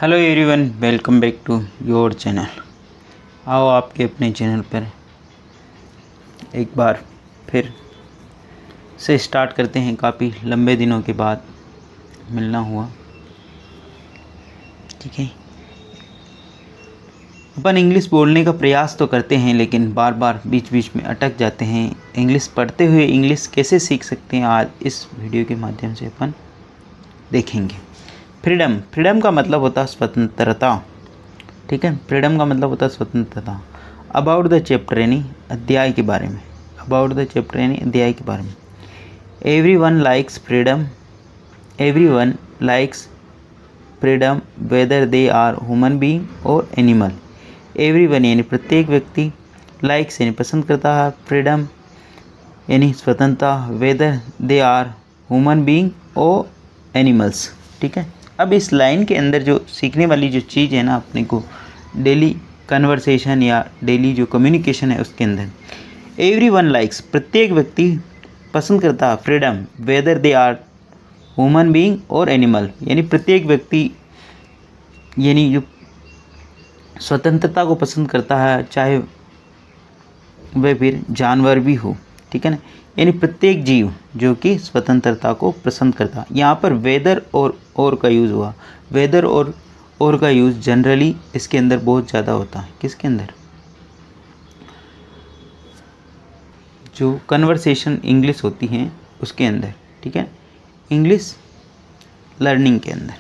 Hello everyone, welcome back to your channel. आओ आपके अपने चैनल पर एक बार फिर से स्टार्ट करते हैं। काफ़ी लंबे दिनों के बाद मिलना हुआ, ठीक है। अपन इंग्लिश बोलने का प्रयास तो करते हैं, लेकिन बार बार बीच बीच में अटक जाते हैं। इंग्लिश पढ़ते हुए इंग्लिश कैसे सीख सकते हैं, आज इस वीडियो के माध्यम से अपन देखेंगे। फ्रीडम का मतलब होता है स्वतंत्रता, ठीक है। फ्रीडम का मतलब होता है स्वतंत्रता। अबाउट द चैप्टर यानी अध्याय के बारे में, अबाउट द चैप्टर यानी अध्याय के बारे में। Everyone likes freedom, everyone likes freedom whether they are human being और एनिमल। एवरीवन यानी प्रत्येक व्यक्ति, लाइक्स यानी पसंद करता है, फ्रीडम यानी स्वतंत्रता, whether they are human being और एनिमल्स, ठीक है। अब इस लाइन के अंदर जो सीखने वाली जो चीज़ है ना, अपने को डेली कन्वर्सेशन या डेली जो कम्युनिकेशन है उसके अंदर, एवरीवन लाइक्स प्रत्येक व्यक्ति पसंद करता है, freedom whether they are human being और एनिमल यानी प्रत्येक व्यक्ति यानी जो स्वतंत्रता को पसंद करता है, चाहे वह फिर जानवर भी हो, ठीक है ना। यानी प्रत्येक जीव जो कि स्वतंत्रता को पसंद करता। यहाँ पर वेदर और का यूज़ हुआ। वेदर और का यूज़ जनरली इसके अंदर बहुत ज़्यादा होता है। किसके अंदर? जो कन्वर्सेशन इंग्लिश होती हैं उसके अंदर, ठीक है, इंग्लिश लर्निंग के अंदर।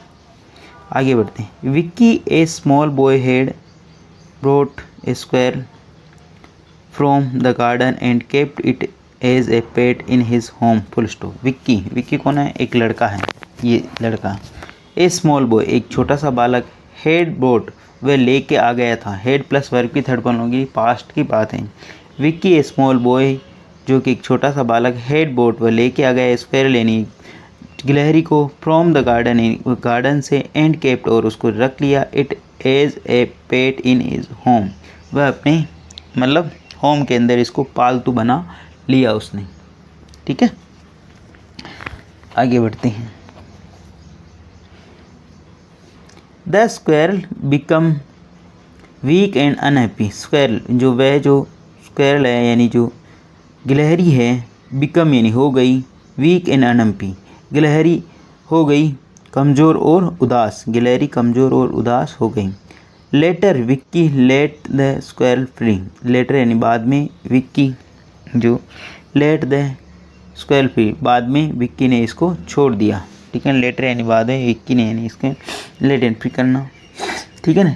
आगे बढ़ते हैं। Vicky a small boy had brought a squirrel from the garden and kept it as a pet in his home, full stop. Vicky कौन है? एक लड़का है, ये लड़का। ए स्मॉल बॉय एक छोटा सा बालक, हेड ब्रॉट वह लेके आ गया था। हेड प्लस वर्ब की थर्ड फॉर्म होगी, पास्ट की बात है। विक्की ए स्मॉल बॉय जो कि एक छोटा सा बालक, हेड ब्रॉट वह लेके आ गया स्क्वायर यानी गिलहरी को, फ्रॉम द गार्डन गार्डन से, एंड केप्ट और उसको रख लिया, it as a pet in his home वह अपने मतलब होम के अंदर इसको पालतू बना लिया उसने, ठीक है। आगे बढ़ते हैं। The squirrel become weak and unhappy. Squirrel जो स्क्वेरल है यानी जो गिलहरी है, बिकम यानी हो गई, वीक एंड अनहैप्पी गिलहरी हो गई कमज़ोर और उदास, गिलहरी कमज़ोर और उदास हो गई। Later Vicky let the squirrel free. Later यानी बाद में, विक्की जो लेट द स्क्वेरल फ्री बाद में विक्की ने इसको छोड़ दिया, ठीक है। लेटर यानी बाद में, विक्की ने यानी इसके लेट एंड फ्री करना, ठीक है ना।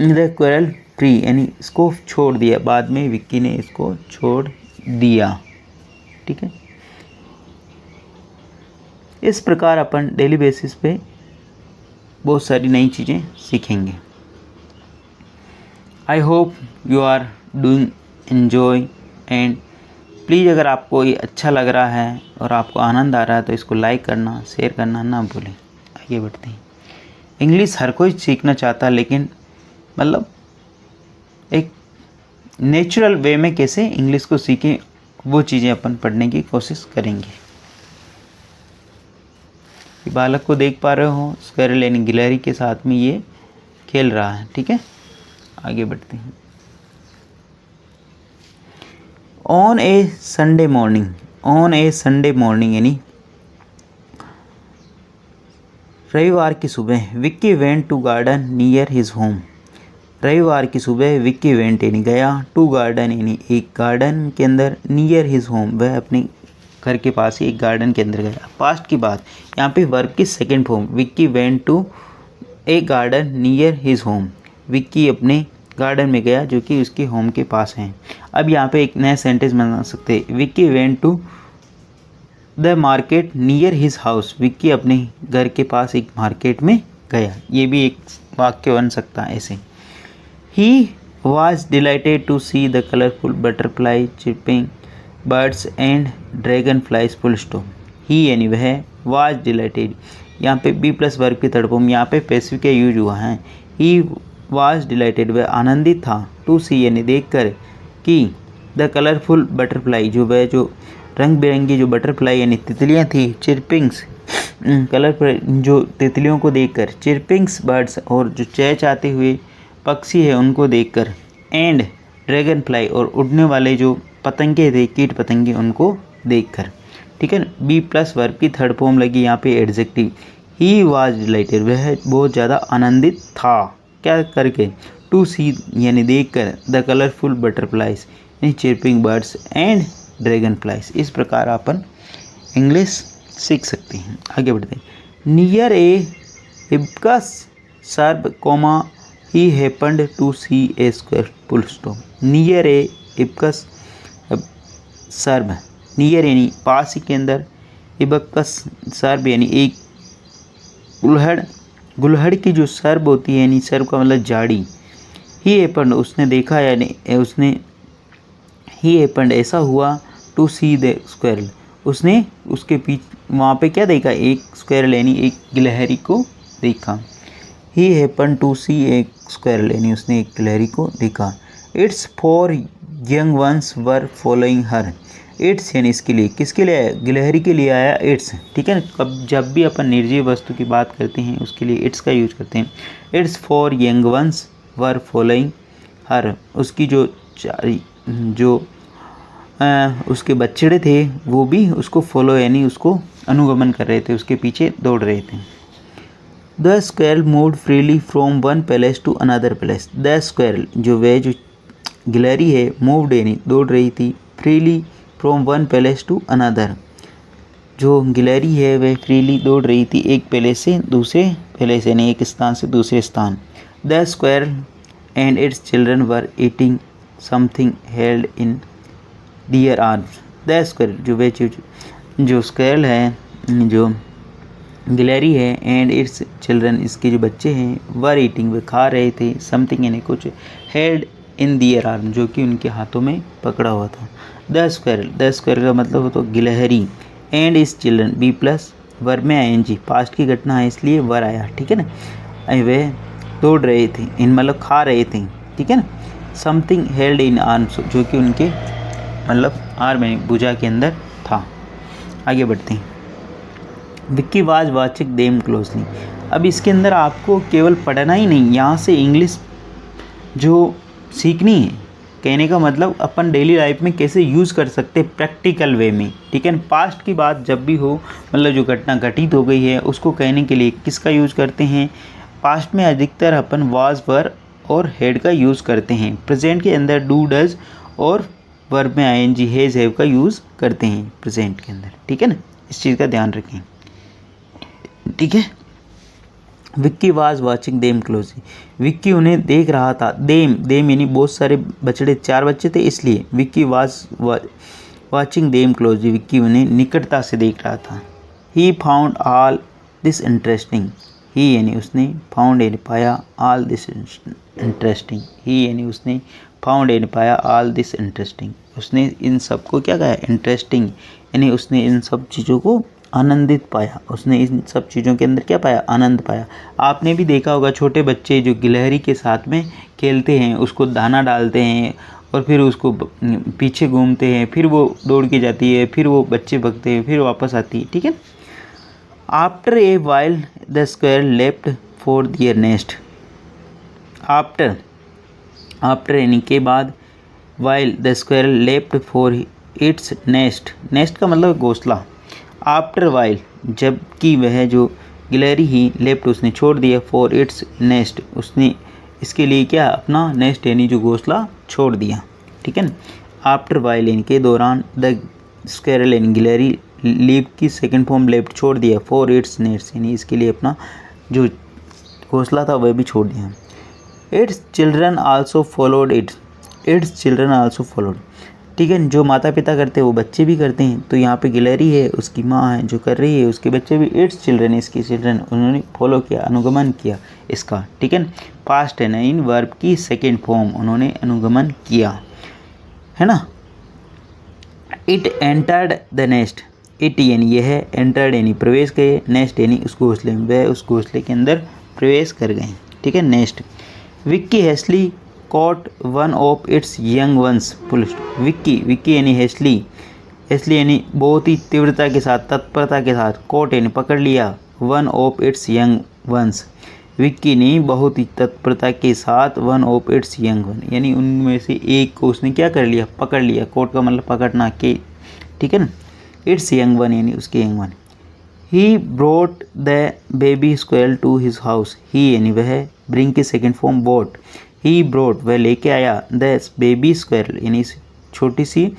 द स्क्वेरल फ्री यानी इसको छोड़ दिया, बाद में विक्की ने इसको छोड़ दिया, ठीक है। इस प्रकार अपन डेली बेसिस पे बहुत सारी नई चीज़ें सीखेंगे। I hope you are doing enjoy and please अगर आपको ये अच्छा लग रहा है और आपको आनंद आ रहा है तो इसको लाइक करना, शेयर करना ना भूलें। आगे बढ़ते हैं। इंग्लिश हर कोई सीखना चाहता है, लेकिन मतलब एक नेचुरल वे में कैसे इंग्लिश को सीखें वो चीज़ें अपन पढ़ने की कोशिश करेंगे। बालक को देख पा रहे हो, स्क्वेरल यानी गिलहरी के साथ में ये खेल रहा है, ठीक है। आगे बढ़ते हैं। On a Sunday morning, on a Sunday morning यानी रविवार की सुबह, Vicky went to garden near his home. रविवार की सुबह विक्की वेंट यानी गया, टू गार्डन यानी एक गार्डन के अंदर, नियर हिज होम वह अपने घर के पास ही एक गार्डन के अंदर गया। पास्ट की बात, यहाँ पे वर्ब की second form, Vicky went to a garden near his home. Vicky अपने गार्डन में गया जो कि उसके होम के पास है। अब यहाँ पे एक नया सेंटेंस बना सकते हैं, Vicky went to the market near his house. Vicky अपने घर के पास एक मार्केट में गया, ये भी एक वाक्य बन सकता है ऐसे। He was delighted to see the colourful butterfly chirping birds and dragonflies, full stop. He यानी वह, वाज डिलाइटेड यहाँ पे बी प्लस वर्ब की थर्ड फॉर्म, यहाँ पे पैसिव का यूज हुआ है। ही वाज डिलाइटेड वह आनंदित था, टू सी यानी देखकर, कि द कलरफुल बटरफ्लाई जो रंग बिरंगी जो बटरफ्लाई यानी तितलियाँ थी, चिरपिंग्स कलर पर जो तितलियों को देखकर, चिरपिंग्स बर्ड्स और जो चहचहाते हुए पक्षी है उनको देखकर, एंड ड्रैगन फ्लाई और उड़ने वाले जो पतंगे थे, कीट पतंगे, उनको देखकर। ठीक है, बी प्लस वर्ब की थर्ड फॉर्म लगी यहाँ पे एडजेक्टिव। ही वाज डिलाइटेड, वह बहुत ज़्यादा आनंदित था, क्या करके, टू सी यानी देख कर, द कलरफुल बटरफ्लाइज यानी chirping birds and dragon flies. इस प्रकार अपन इंग्लिश सीख सकते हैं। आगे बढ़ते हैं। Near a hibiscus shrub comma he happened to see a square full stop. Near a hibiscus shrub, near यानी पास ही के अंदर, हिबिस्कस सर्ब यानी एक गुलहड़, गुलहड़ की जो सर्ब होती है यानी सर्ब का मतलब झाड़ी। ही हैपेंड उसने देखा यानी उसने, ही हैपेंड ऐसा हुआ, टू सी द स्क्वायर उसने उसके पीछे वहाँ पे क्या देखा, एक स्क्वायर यानी एक गिलहरी को देखा। He happened to see a squirrel यानी उसने एक गिलहरी को देखा। Its four young ones were following her. Its यानी इसके लिए, किसके लिए आया, गिलहरी के लिए आया इट्स। ठीक है ना, कब जब भी अपन निर्जीव वस्तु की बात करते हैं उसके लिए इट्स का यूज करते हैं। It's four young ones were following हर, उसकी जो उसके बच्चे थे वो भी उसको फॉलो यानी उसको अनुगमन कर रहे थे, उसके पीछे दौड़ रहे थे। The square moved freely from one place to another place. The square जो गिलहरी है, मूव्ड यानी दौड़ रही थी, freely from one place to another, जो गिलहरी है वह फ्रीली दौड़ रही थी एक पैलेस से दूसरे पैलेस यानी एक स्थान से दूसरे स्थान। The square and its children were eating something held in their arms. The square जो स्क्वायर है, जो गिलहरी है, एंड इट्स चिल्ड्रन इसके जो बच्चे हैं, वर ईटिंग वे खा रहे थे, समथिंग यानी कुछ, हेल्ड इन दियर आर्म जो कि उनके हाथों में पकड़ा हुआ था। द स्क्वायर का मतलब हो तो गिलहरी, एंड इस चिल्ड्रन बी प्लस वर्ब में आईएनजी, पास्ट की घटना है इसलिए वर आया। ठीक है ना, वे दौड़ रहे थे, इन मतलब खा रहे थे। ठीक है ना, समथिंग हेल्ड इन आर्म्स जो कि उनके मतलब आर्म में भुजा के अंदर था। आगे बढ़ते हैं। Vicky was watching them closely. अब इसके अंदर आपको केवल पढ़ना ही नहीं, यहाँ से इंग्लिश जो सीखनी है, कहने का मतलब अपन डेली लाइफ में कैसे यूज़ कर सकते हैं प्रैक्टिकल वे में। ठीक है, पास्ट की बात जब भी हो, मतलब जो घटना घटित हो गई है उसको कहने के लिए किसका यूज़ करते हैं, पास्ट में अधिकतर अपन वाज वर और हेड का यूज़ करते हैं। प्रेजेंट के अंदर डू डज और वर्ब में आईएनजी हैज हैव का यूज़ करते हैं प्रेजेंट के अंदर। ठीक है ना, इस चीज़ का ध्यान रखें। ठीक है, Vicky was watching them closely, Vicky उन्हें देख रहा था। देम यानी बहुत सारे बछड़े, 4 बच्चे थे इसलिए Vicky was watching them closely, Vicky उन्हें निकटता से देख रहा था। He found all this interesting, he यानी उसने, फाउंड यानी पाया, ऑल दिस इंटरेस्टिंग, ही यानी उसने, फाउंड यानी पाया, ऑल दिस इंटरेस्टिंग, उसने इन सब को क्या कहा, इंटरेस्टिंग यानी उसने इन सब चीज़ों को आनंदित पाया, उसने इन सब चीज़ों के अंदर क्या पाया, आनंद पाया। आपने भी देखा होगा छोटे बच्चे जो गिलहरी के साथ में खेलते हैं, उसको दाना डालते हैं और फिर उसको पीछे घूमते हैं, फिर वो दौड़ के जाती है, फिर वो बच्चे भगते हैं, फिर वापस आती है। ठीक है, after a while the square left for their nest. After यानी के बाद, while the square left for its nest, nest का मतलब घोंसला। आफ्टर वाइल जबकि वह जो गिलहरी ही, लेफ्ट उसने छोड़ दिया, फॉर इट्स नेस्ट उसने इसके लिए क्या, अपना नेस्ट यानी जो घोंसला छोड़ दिया। ठीक है ना, आफ्टर वाइल यानी के दौरान, द स्क्वायर यानी गिलहरी, लीव की सेकंड फॉर्म लेफ्ट छोड़ दिया, फॉर इट्स नेस्ट यानी इसके लिए अपना जो घोंसला था वह भी छोड़ दिया। It's children also followed it, it's children also followed. ठीक है, जो माता पिता करते हैं वो बच्चे भी करते हैं, तो यहाँ पे गिलहरी है, उसकी माँ है जो कर रही है, उसके बच्चे भी, इट्स चिल्ड्रन इसके चिल्ड्रन, उन्होंने फॉलो किया, अनुगमन किया इसका। ठीक है, पास्ट है ना, इन वर्ब की सेकेंड फॉर्म, उन्होंने अनुगमन किया, है ना। It entered the nest, it यानी यह है, एंटर्ड यानी प्रवेश गए, नेस्ट यानी उस घोंसले में, वह उस घोंसले के अंदर प्रवेश कर गए। ठीक है, nest. Vicky hastily caught one of its young ones, Vicky यानी हेस्ली इसलिए यानी बहुत ही तीव्रता के साथ, तत्परता के साथ कोट यानी पकड़ लिया one of its young ones. Vicky ने बहुत ही तत्परता के साथ one of its young one यानी उनमें से एक को उसने क्या कर लिया, पकड़ लिया। कोट का मतलब पकड़ना के, ठीक है ना। इट्स यंग वन यानी उसके young one. He brought the baby squirrel to his house. He यानी वह, ब्रिंग की second form brought. He brought वह लेके आया, द बेबी स्क्वेल यानी छोटी सी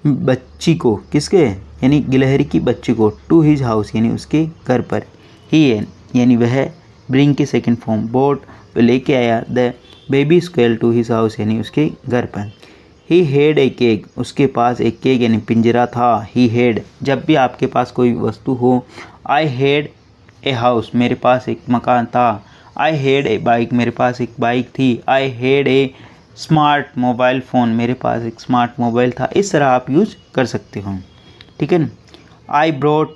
बच्ची को, किसके यानी गिलहरी की बच्ची को, टू हिज हाउस यानी उसके घर पर। ही यानी वह, ब्रिंग की सेकेंड फॉर्म बोट वह लेके आया, the baby squirrel to his house यानी उसके घर पर। ही हैड ए केक उसके पास एक केक यानी पिंजरा था। ही हैड जब भी आपके पास कोई वस्तु हो। आई हैड ए हाउस मेरे पास एक मकान था। आई हैड ए बाइक मेरे पास एक बाइक थी। I had a smart mobile phone मेरे पास एक स्मार्ट मोबाइल था। इस तरह आप यूज कर सकते हो, ठीक है ना। आई ब्रॉट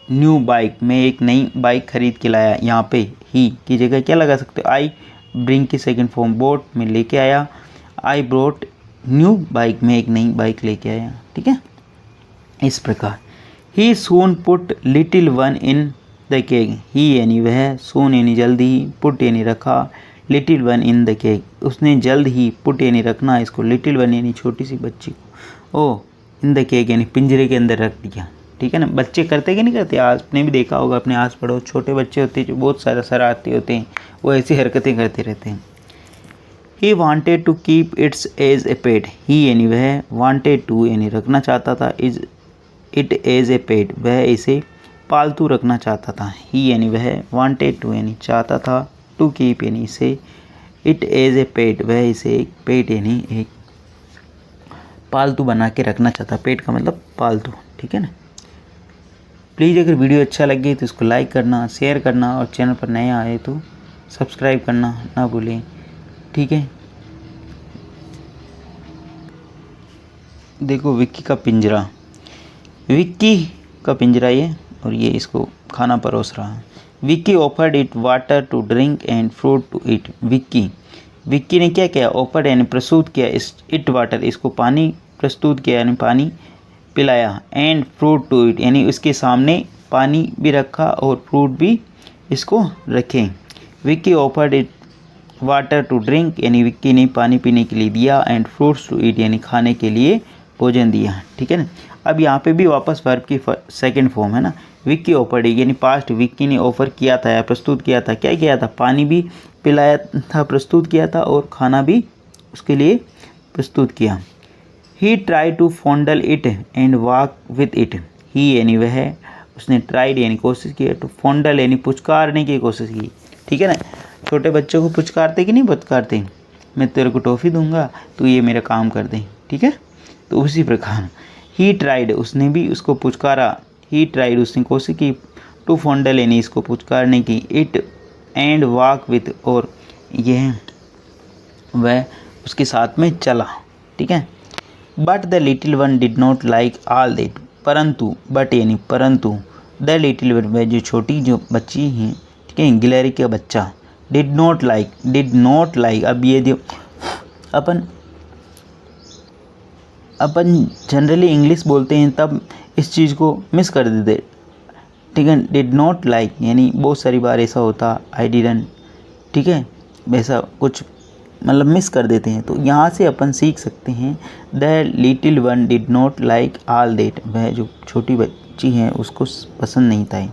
न्यू बाइक मैं एक नई बाइक खरीद के लाया। यहाँ पे ही की जगह क्या लगा सकते हो, आई ब्रिंग की सेकंड फॉर्म बोट में लेके आया। आई ब्रॉट न्यू बाइक में एक नई बाइक लेके आया, ठीक है। इस प्रकार he soon put little one in the cage. He यानी वह, सून यानी जल्द ही, पुट यानी रखा, little one in the cage उसने जल्द ही, पुट यानी रखना इसको, लिटिल वन यानी छोटी सी बच्ची को, ओ इन द केक यानी पिंजरे के अंदर रख दिया, ठीक है ना। बच्चे करते कि नहीं करते, आपने भी देखा होगा अपने आस पड़ोस छोटे बच्चे होते हैं जो बहुत सारा शरारती होते हैं, वो ऐसी हरकतें करते रहते हैं। He wanted to keep its as a pet. He यानी वह, वांटेड टू यानी रखना चाहता था, is it as a pet वह इसे पालतू रखना चाहता था। ही यानी वह, वांटेड टू यानी चाहता था, टू कीप यानी इसे, इट एज ए पेट वह इसे एक पेट यानी एक पालतू बना के रखना चाहता। पेट का मतलब पालतू, ठीक है ना। प्लीज़ अगर वीडियो अच्छा लगे तो इसको लाइक करना, शेयर करना और चैनल पर नए आए तो सब्सक्राइब करना ना भूलें, ठीक है। देखो विक्की का पिंजरा, विक्की का पिंजरा ये, और ये इसको खाना परोस रहा है। Vicky offered it water to drink and fruit to eat. Vicky ने क्या किया, ऑफर्ड यानी प्रस्तुत किया, इट वाटर इसको पानी प्रस्तुत किया यानी पानी पिलाया, एंड फ्रूट टू ईट यानी उसके सामने पानी भी रखा और फ्रूट भी इसको रखे। Vicky offered it water to drink यानी विक्की ने पानी पीने के लिए दिया, एंड फ्रूट्स टू ईट यानी खाने के लिए भोजन दिया, ठीक है ना। अब यहाँ पे भी वापस वर्ब की सेकंड फॉर्म है ना। विक्की ऑफर्ड यानी पास्ट, विक्की ने ऑफर किया था या प्रस्तुत किया था, क्या किया था, पानी भी पिलाया था, प्रस्तुत किया था, और खाना भी उसके लिए प्रस्तुत किया। He try to fondle it and walk with it. He यानी वह, उसने ट्राइड यानी कोशिश की, टू फॉन्डल यानी पुचकारने की कोशिश की, ठीक है ना। छोटे बच्चों को पुचकारते कि नहीं पुचकारते, मैं तेरे को टॉफ़ी दूंगा तो ये मेरा काम कर दे, ठीक है। तो उसी प्रकार ही ट्राइड उसने भी उसको पुचकारा, ही ट्राइड उसने कोशिश की, टू फॉन्डल यानी इसको पुचकारने की, इट एंड वॉक विथ और यह वह उसके साथ में चला, ठीक है। But the little one did not like all that. परंतु, बट यानी परंतु, द लिटिल वन वह जो छोटी जो बच्ची हैं, ठीक है, गिलहरी का बच्चा, डिड नॉट लाइक। अब ये जो अपन जनरली इंग्लिश बोलते हैं तब इस चीज़ को मिस कर देते, ठीक है। डिड नॉट लाइक यानी बहुत सारी बार ऐसा होता, आई डिडंट, ठीक है, वैसा कुछ मतलब मिस कर देते हैं। तो यहाँ से अपन सीख सकते हैं, the little one did not like all that वह जो छोटी बच्ची है उसको पसंद नहीं था।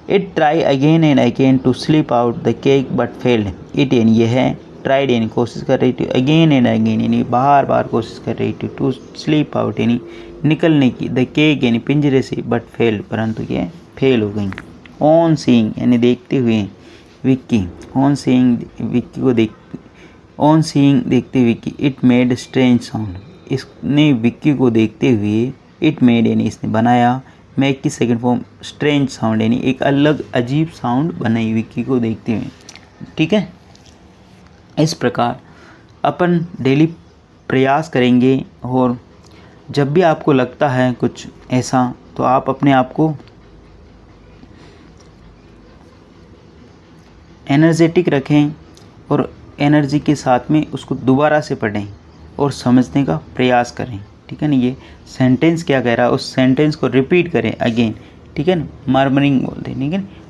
It try again and again to slip out the cake but failed. It यानी यह है, ट्राइड यानी कोशिश कर रही थी, अगेन एंड अगेन यानी बार बार कोशिश कर रही थी, टू स्लीप आउट यानी निकलने की, द केक यानी पिंजरे से, बट फेल्ड परंतु ये फेल हो गई। ऑन सीइंग यानी देखते हुए विक्की, ऑन सीइंग विक्की को ऑन सीइंग देखते Vicky, it made strange sound इसने विक्की को देखते हुए, इट मेड यानी इसने बनाया, मेक की सेकंड फॉर्म स्ट्रेंज साउंड यानी एक अलग अजीब साउंड बनाई विक्की को देखते हुए, ठीक है। इस प्रकार अपन डेली प्रयास करेंगे, और जब भी आपको लगता है कुछ ऐसा तो आप अपने आप को एनर्जेटिक रखें और एनर्जी के साथ में उसको दोबारा से पढ़ें और समझने का प्रयास करें, ठीक है ना। ये सेंटेंस क्या कह रहा है, उस सेंटेंस को रिपीट करें अगेन, ठीक है ना। मर्मरिंग बोलते हैं, ठीक है।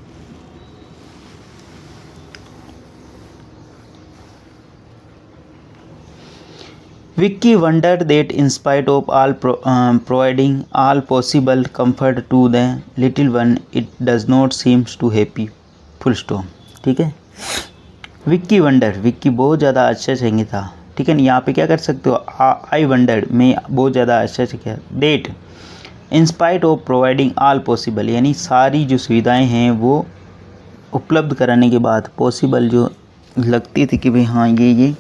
Vicky wondered that in spite of all providing all possible comfort to the little one, it does not seem to happy. Full stop. ठीक है। विक्की वंडर, विक्की बहुत ज़्यादा आश्चर्य था, ठीक है ना। यहाँ पे क्या कर सकते हो, आई वंडर्ड, मैं बहुत ज़्यादा आश्चर्य किया। That in spite of providing all possible, यानी सारी जो सुविधाएं हैं वो उपलब्ध कराने के बाद पॉसिबल जो लगती थी कि भाई हाँ ये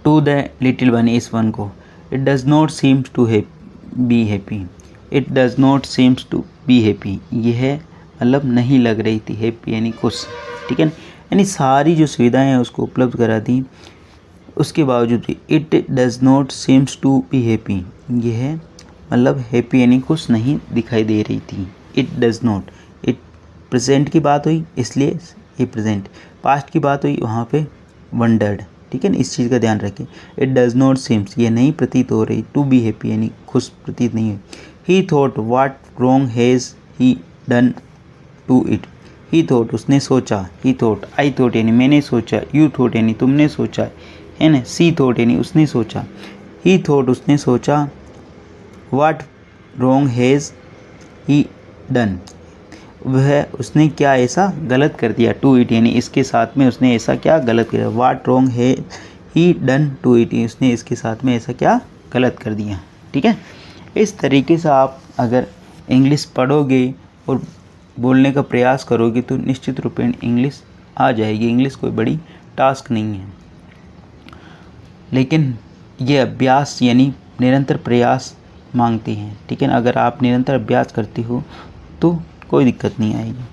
टू द लिटिल वन, इस वन को, it does not seems to be happy, it does not seems to be happy, यह मतलब नहीं लग रही थी हैप्पी यानी खुश, ठीक है ना। यानी सारी जो सुविधाएं हैं उसको उपलब्ध करा दी, उसके बावजूद भी it does not seems to be happy, यह मतलब हैप्पी यानी खुश नहीं दिखाई दे रही थी। It does not, it present की बात हुई इसलिए ये प्रेजेंट, पास्ट की बात हुई वहाँ पे वंडर्ड, ठीक है ना। इस चीज़ का ध्यान रखें। इट डज़ नॉट सीम्स, ये नहीं प्रतीत हो रही, टू बी हैप्पी यानी खुश प्रतीत नहीं हुई। He thought what wrong has he done to it, he thought उसने सोचा, ही थॉट, आई थॉट यानी मैंने सोचा, यू थॉट यानी तुमने सोचा, है ना। सी थॉट यानी उसने सोचा, ही थॉट उसने सोचा, what wrong has he done, वह उसने क्या ऐसा गलत कर दिया, टू इट यानी इसके साथ में उसने ऐसा क्या गलत किया। व्हाट रॉन्ग है ही डन टू इट, उसने इसके साथ में ऐसा क्या गलत कर दिया, ठीक है। इस तरीके से आप अगर इंग्लिश पढ़ोगे और बोलने का प्रयास करोगे तो निश्चित रूपेण इंग्लिश आ जाएगी। इंग्लिश कोई बड़ी टास्क नहीं है, लेकिन ये अभ्यास यानी निरंतर प्रयास मांगती हैं, ठीक है ना। अगर आप निरंतर अभ्यास करती हो तो कोई दिक्कत नहीं आएगी।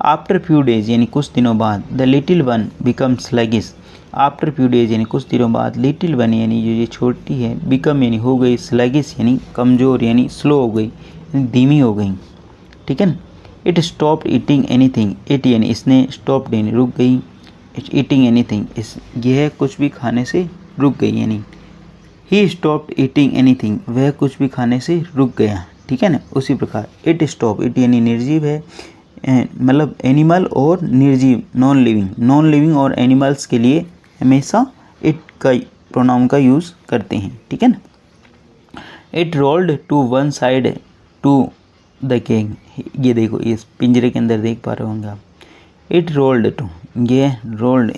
आफ्टर फ्यू डेज यानी कुछ दिनों बाद, the little one become sluggish, after few days यानी कुछ दिनों बाद, लिटिल वन यानी जो ये छोटी है, बिकम यानी हो गई, स्लगिश यानी कमज़ोर यानी स्लो हो गई, यानी धीमी हो गई, ठीक है ना। It stopped eating anything, it यानी इसने, स्टॉप्ड यानी रुक गई, इट्स ईटिंग एनीथिंग, इस यह कुछ भी खाने से रुक गई, यानी ही स्टॉप्ड ईटिंग एनीथिंग, वह कुछ भी खाने से रुक गया, ठीक है ना। उसी प्रकार इट स्टॉप, इट यानी निर्जीव है, मतलब एनिमल और निर्जीव नॉन लिविंग और एनिमल्स के लिए हमेशा इट का प्रोनाउन का यूज़ करते हैं, ठीक है ना। It rolled to one side to the cage, ये देखो इस पिंजरे के अंदर देख पा रहे होंगे आप। इट रोल्ड टू, ये रोल्ड,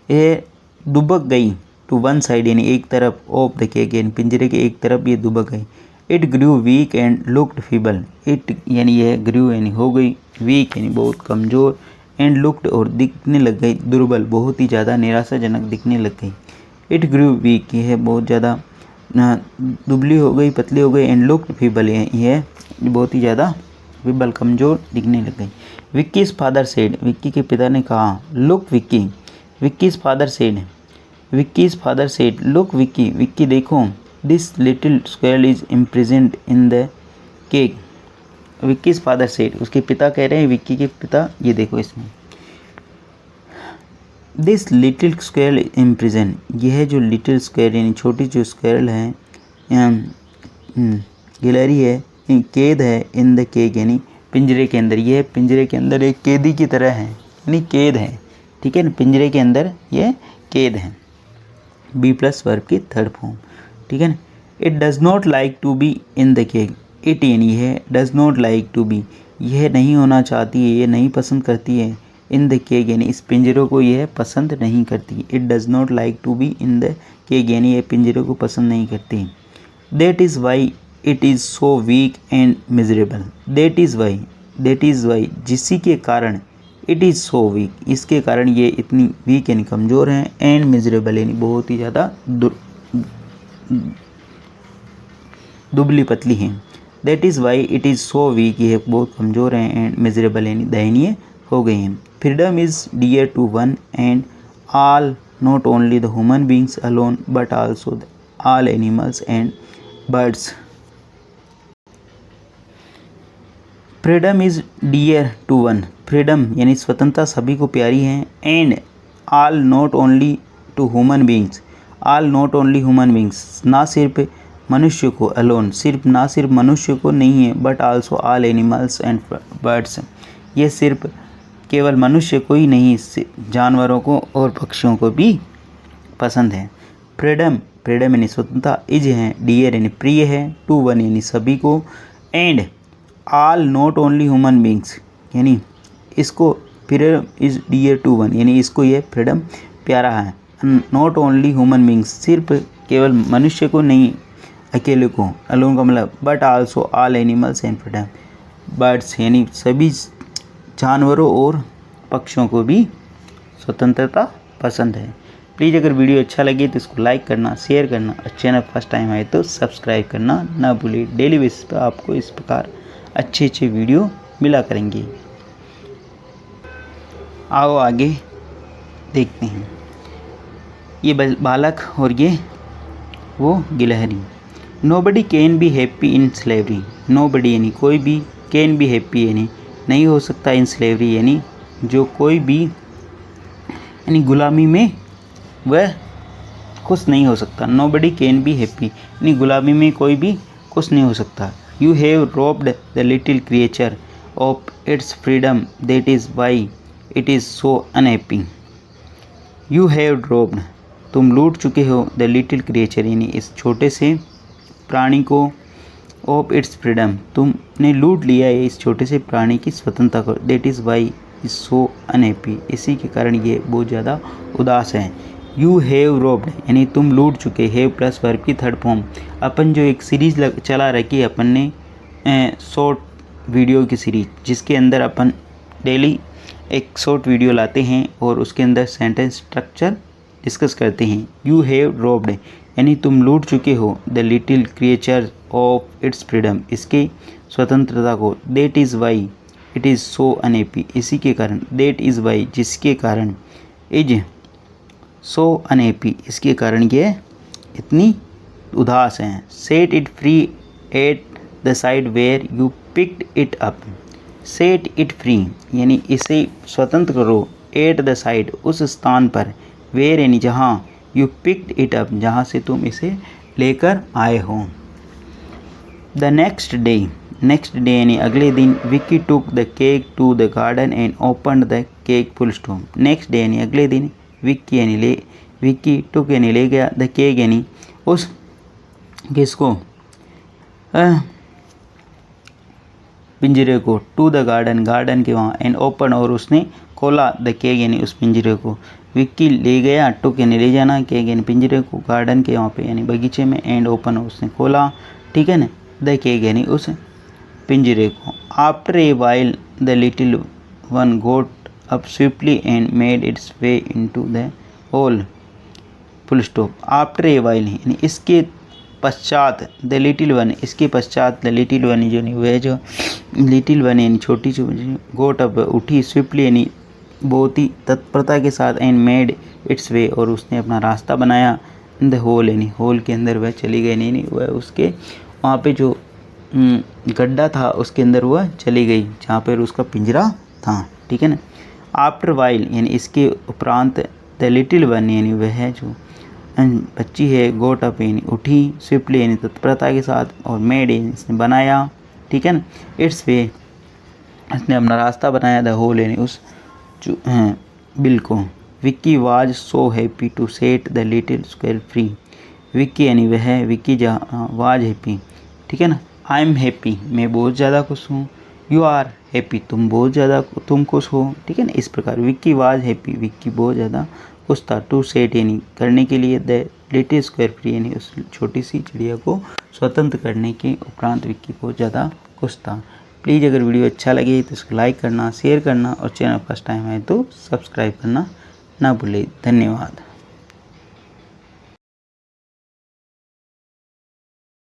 ये दुबक गई, टू वन साइड यानी एक तरफ, ऑफ द केक यानी पिंजरे के एक तरफ ये दुबक गई। It grew weak and looked feeble, it यानी यह ग्रू यानी हो गई, वीक यानी बहुत कमज़ोर, एंड लुक्ड और दिखने लग गई, दुर्बल बहुत ही ज़्यादा निराशाजनक दिखने लग गई। इट ग्रू वीक, यह बहुत ज़्यादा दुबली हो गई, पतली हो गई, एंड लुक्ड फीबल, यह बहुत ही ज़्यादा फीबल कमज़ोर दिखने लग गई। विक्कीज़ फादर सेड, विक्की के पिता ने कहा, look Vicky, Vicky's father said, Vicky's father said, look Vicky, Vicky देखो, this little squirrel is imprisoned in the cage, Vicky's father said, उसके पिता कह रहे हैं, विक्की के पिता, ये देखो इसमें, दिस लिटिल स्क्वेयर इम्प्रिजन, यह जो लिटिल स्क्वेयर यानी छोटी जो स्क्वेयर है, गिलहरी है, कैद है, इन द केक यानी पिंजरे के अंदर, यह पिंजरे के अंदर एक कैदी की तरह है, यानी कैद है, ठीक है ना। पिंजरे के अंदर यह कैद है, बी प्लस वर्ब की थर्ड फॉर्म, ठीक है ना। It does not like to be in the cage, it यानी यह, does not like to be, यह नहीं होना चाहती है, यह नहीं पसंद करती है, इन द केक यानी इस पिंजरों को यह पसंद नहीं करती। It does not like to be in the cage यानी यह पिंजरों को पसंद नहीं करती। That is why it is so weak and miserable, that is why जिसी के कारण, इट इज़ सो वीक, इसके कारण ये इतनी वीक यानी कमज़ोर हैं, एंड मिजरेबल यानी बहुत ही ज़्यादा दुबली पतली हैं। That is why it is so week, ये बहुत कमज़ोर हैं, एंड मिजरेबल यानी दयनीय हो गई हैं। Freedom is dear to one and all, not only the human beings alone but also all animals and birds. Freedom is dear to one, freedom यानी स्वतंत्रता सभी को प्यारी है, and all not only to human beings, all not only human beings, ना सिर्फ मनुष्य को, अलोन सिर्फ ना सिर्फ मनुष्य को नहीं है, but also all animals and birds, ये सिर्फ केवल मनुष्य को ही नहीं, जानवरों को और पक्षियों को भी पसंद है। फ्रीडम, फ्रीडम यानी स्वतंत्रता, इज है डियर यानी प्रिय है, टू वन यानी सभी को, and all not only human beings यानी इसको freedom is dear to one यानी इसको ये फ्रीडम प्यारा है। नॉट ओनली ह्यूमन बींग्स सिर्फ केवल मनुष्य को नहीं, अकेले को, अलोन का मतलब, but also all animals and freedom birds यानी सभी जानवरों और पक्षियों को भी स्वतंत्रता पसंद है। प्लीज़ अगर वीडियो अच्छा लगे तो इसको लाइक करना, शेयर करना और चैनल फर्स्ट टाइम आए तो सब्सक्राइब करना ना भूलिए। डेली बेसिस पर आपको इस प्रकार अच्छे अच्छे वीडियो मिला करेंगे। आओ आगे देखते हैं। ये बालक और ये वो गिलहरी। Nobody can be happy in slavery, nobody यानी कोई भी, कैन बी हैप्पी यानी नहीं हो सकता, इन स्लेवरी यानी जो कोई भी यानी गुलामी में वह खुश नहीं हो सकता। नोबडी कैन बी हैप्पी यानी गुलामी में कोई भी खुश नहीं हो सकता। You have robed the little creature of its freedom, that is why it is so unhappy. You have robed, तुम लूट चुके हो, द लिटिल क्रिएचर यानी इस छोटे से प्राणी को, ऑफ इट्स फ्रीडम तुमने लूट लिया है इस छोटे से प्राणी की स्वतंत्रता को, that is Y is so unhappy इसी के कारण ये बहुत ज़्यादा उदास है। यू हैव रोब्ड यानी तुम लूट चुके, हैव प्लस वर्ब की थर्ड फॉर्म। अपन जो एक सीरीज़ चला रखी है अपन ने शॉर्ट वीडियो की सीरीज, जिसके अंदर अपन डेली एक शॉर्ट वीडियो लाते हैं और उसके अंदर सेंटेंस स्ट्रक्चर डिस्कस करते हैं। यू हैव रोब्ड यानी तुम लूट चुके हो, the little creature of its freedom इसके स्वतंत्रता को, that is why it is so unhappy इसी के कारण, दैट इज़ वाई जिसके कारण, इज सो अनहैप्पी इसके कारण ये इतनी उदास हैं। Set it free at the side where you picked it up, set it free यानी इसे स्वतंत्र करो, एट द साइड उस स्थान पर, वेयर यानी जहाँ, यू पिक्ड इट अप जहाँ से तुम इसे लेकर आए हो। The next day, next day यानी अगले दिन, Vicky took the cage to the garden and open the cage full stop. Next day यानी अगले दिन, विक्की यानी ले, विक्की टुक यानी ले गया, द केक यानी उस किसको, पिंजरे को, टू द गार्डन गार्डन के वहाँ, एंड ओपन और उसने खोला, द केक यानी उस पिंजरे को। विक्की ले गया, टुक यानी ले जाना, केक यानी पिंजरे को, गार्डन के वहाँ पे यानी बगीचे में, एंड ओपन उसने खोला, ठीक है ना, द केक यानी उस पिंजरे को। After a while the little one got up swiftly and made its way into the hole full stop. After a while यानी इसके पश्चात, द लिटिल वन इसके पश्चात, द लिटिल वन जो नहीं वह जो लिटिल वन यानी छोटी सी गोट अप उठी, स्विफ्टली यानी बहुत ही तत्परता के साथ, एंड मेड इट्स वे और उसने अपना रास्ता बनाया, द होल यानी होल के अंदर वह चली गई, नहीं वह उसके वहाँ पे जो गड्ढा था उसके अंदर वह चली गई जहाँ पर उसका पिंजरा था, ठीक है ना। आफ्टर वाइल यानी इसके उपरांत, द लिटिल वन यानी वह जो बच्ची है, गोट अप यानी उठी, स्विफ्टली यानी तत्परता के साथ, और मेड यानी इसने बनाया, ठीक है ना, इट्स वे इसने अपना रास्ता बनाया, द होल यानी उस जो बिल को। Vicky was so happy to set the little squirrel free, Vicky यानी वह, विक्की जहाँ वाज हैप्पी, ठीक है ना। आई एम हैप्पी मैं बहुत ज़्यादा खुश हूँ, यू आर हैप्पी तुम बहुत ज़्यादा तुम खुश हो, ठीक है ना। इस प्रकार विक्की वाज हैप्पी विक्की बहुत ज़्यादा खुश था, टू सेट यानी करने के लिए, द लिटिल स्क्वायर फ्री यानी उस छोटी सी चिड़िया को स्वतंत्र करने के उपरांत विक्की बहुत ज़्यादा खुश था। प्लीज़ अगर वीडियो अच्छा लगे तो इसको लाइक करना, शेयर करना और चैनल फर्स्ट टाइम आए तो सब्सक्राइब करना ना भूलें। धन्यवाद।